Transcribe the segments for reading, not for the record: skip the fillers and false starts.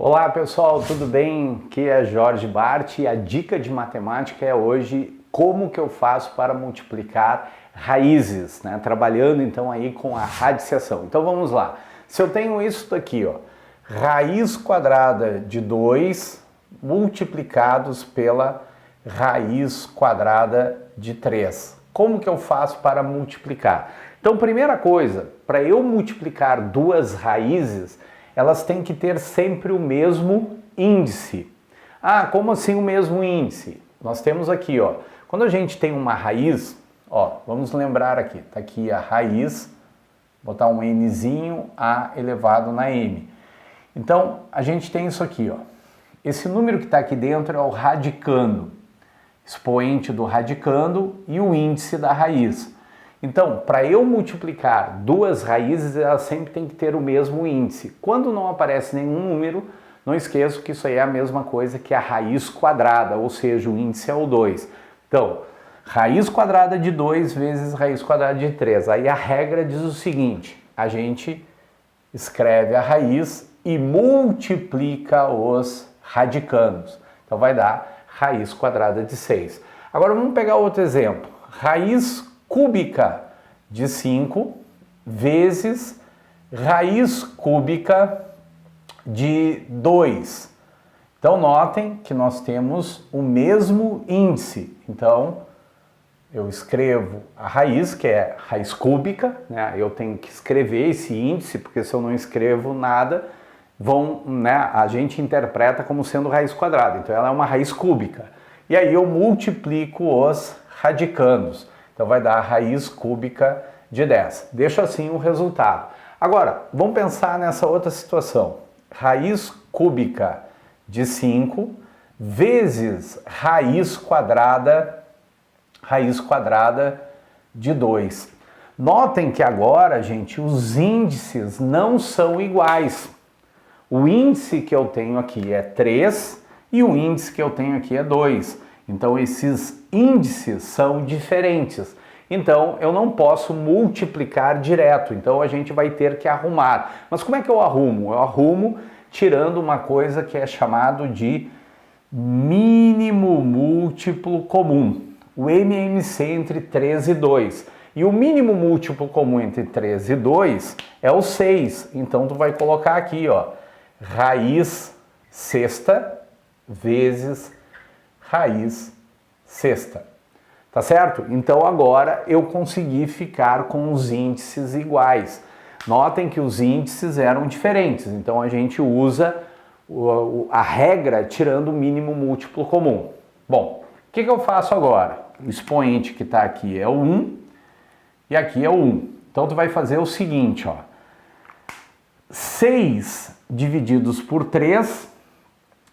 Olá pessoal, tudo bem? Aqui é Jorge Bart e a dica de matemática é hoje como que eu faço para multiplicar raízes, né? Trabalhando então aí com a radiciação. Então vamos lá. Se eu tenho isso daqui, ó, raiz quadrada de 2 multiplicados pela raiz quadrada de 3. Como que eu faço para multiplicar? Então, primeira coisa, para eu multiplicar duas raízes, elas têm que ter sempre o mesmo índice. Ah, como assim o mesmo índice? Nós temos aqui, ó, quando a gente tem uma raiz, ó, vamos lembrar aqui, tá aqui a raiz, botar um nzinho a elevado na m. Então, a gente tem isso aqui, ó. Esse número que está aqui dentro é o radicando, expoente do radicando e o índice da raiz. Então, para eu multiplicar duas raízes, elas sempre têm que ter o mesmo índice. Quando não aparece nenhum número, não esqueça que isso aí é a mesma coisa que a raiz quadrada, ou seja, o índice é o 2. Então, raiz quadrada de 2 vezes raiz quadrada de 3. Aí a regra diz o seguinte, a gente escreve a raiz e multiplica os radicandos. Então vai dar raiz quadrada de 6. Agora vamos pegar outro exemplo. Raiz cúbica de 5 vezes raiz cúbica de 2. Então notem que nós temos o mesmo índice. Então eu escrevo a raiz, que é raiz cúbica, né? Eu tenho que escrever esse índice, porque se eu não escrevo nada, a gente interpreta como sendo raiz quadrada. Então ela é uma raiz cúbica. E aí eu multiplico os radicandos. Então vai dar a raiz cúbica de 10. Deixa assim o resultado. Agora, vamos pensar nessa outra situação. Raiz cúbica de 5 vezes raiz quadrada de 2. Notem que agora, gente, os índices não são iguais. O índice que eu tenho aqui é 3 e o índice que eu tenho aqui é 2. Então, esses índices são diferentes. Então, eu não posso multiplicar direto. Então, a gente vai ter que arrumar. Mas como é que eu arrumo? Eu arrumo tirando uma coisa que é chamado de mínimo múltiplo comum. O MMC entre 3 e 2. E o mínimo múltiplo comum entre 3 e 2 é o 6. Então, tu vai colocar aqui, ó, raiz sexta vezes raiz sexta, tá certo? Então agora eu consegui ficar com os índices iguais. Notem que os índices eram diferentes, então a gente usa a regra tirando o mínimo múltiplo comum. Bom, o que eu faço agora? O expoente que está aqui é o 1 e aqui é o 1. Então tu vai fazer o seguinte, ó. 6 divididos por 3...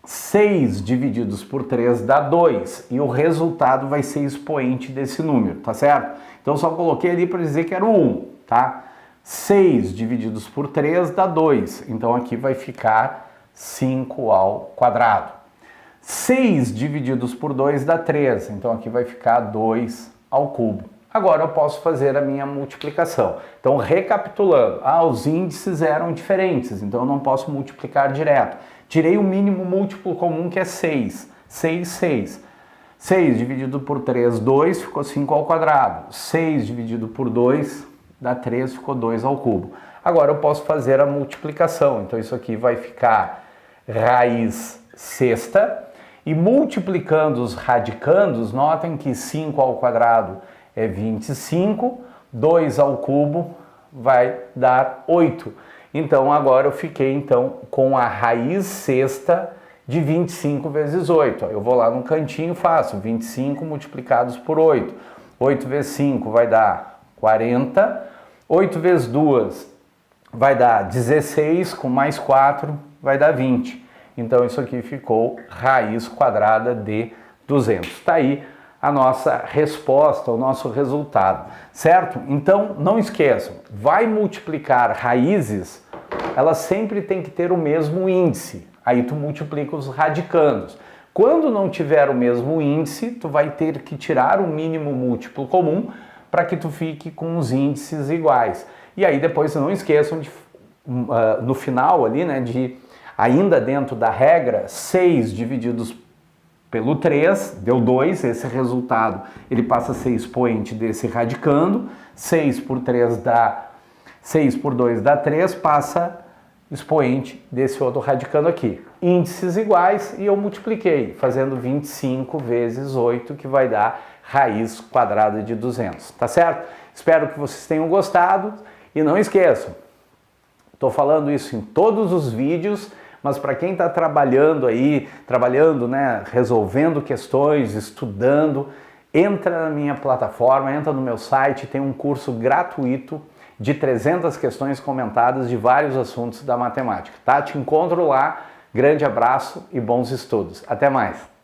6 divididos por 3 dá 2 e o resultado vai ser expoente desse número, tá certo? Então só coloquei ali para dizer que era o 1, tá? 6 divididos por 3 dá 2, então aqui vai ficar 5 ao quadrado. 6 divididos por 2 dá 3, então aqui vai ficar 2 ao cubo. Agora eu posso fazer a minha multiplicação. Então recapitulando, os índices eram diferentes, então eu não posso multiplicar direto. Tirei o mínimo múltiplo comum, que é 6. 6, 6. 6 dividido por 3, 2, ficou 5 ao quadrado. 6 dividido por 2, dá 3, ficou 2 ao cubo. Agora eu posso fazer a multiplicação. Então isso aqui vai ficar raiz sexta. E multiplicando os radicandos, notem que 5 ao quadrado é 25. 2 ao cubo vai dar 8. Então, agora eu fiquei com a raiz sexta de 25 vezes 8. Eu vou lá no cantinho e faço 25 multiplicados por 8. 8 vezes 5 vai dar 40. 8 vezes 2 vai dar 16, com mais 4 vai dar 20. Então, isso aqui ficou raiz quadrada de 200. Está aí a nossa resposta, o nosso resultado, certo? Então, não esqueçam, vai multiplicar raízes, elas sempre têm que ter o mesmo índice. Aí tu multiplica os radicandos. Quando não tiver o mesmo índice, tu vai ter que tirar o mínimo múltiplo comum para que tu fique com os índices iguais. E aí depois não esqueçam de, no final ali, né, de Ainda dentro da regra, 6 divididos pelo 3, deu 2, esse resultado ele passa a ser expoente desse radicando, 6 por 3 dá 6 por 2 dá 3, passa expoente desse outro radicando aqui. Índices iguais e eu multipliquei, fazendo 25 vezes 8, que vai dar raiz quadrada de 200, tá certo? Espero que vocês tenham gostado e não esqueçam, estou falando isso em todos os vídeos, mas para quem está trabalhando aí, né, resolvendo questões, estudando, entra na minha plataforma, entra no meu site, tem um curso gratuito de 300 questões comentadas de vários assuntos da matemática, tá? Te encontro lá, grande abraço e bons estudos. Até mais!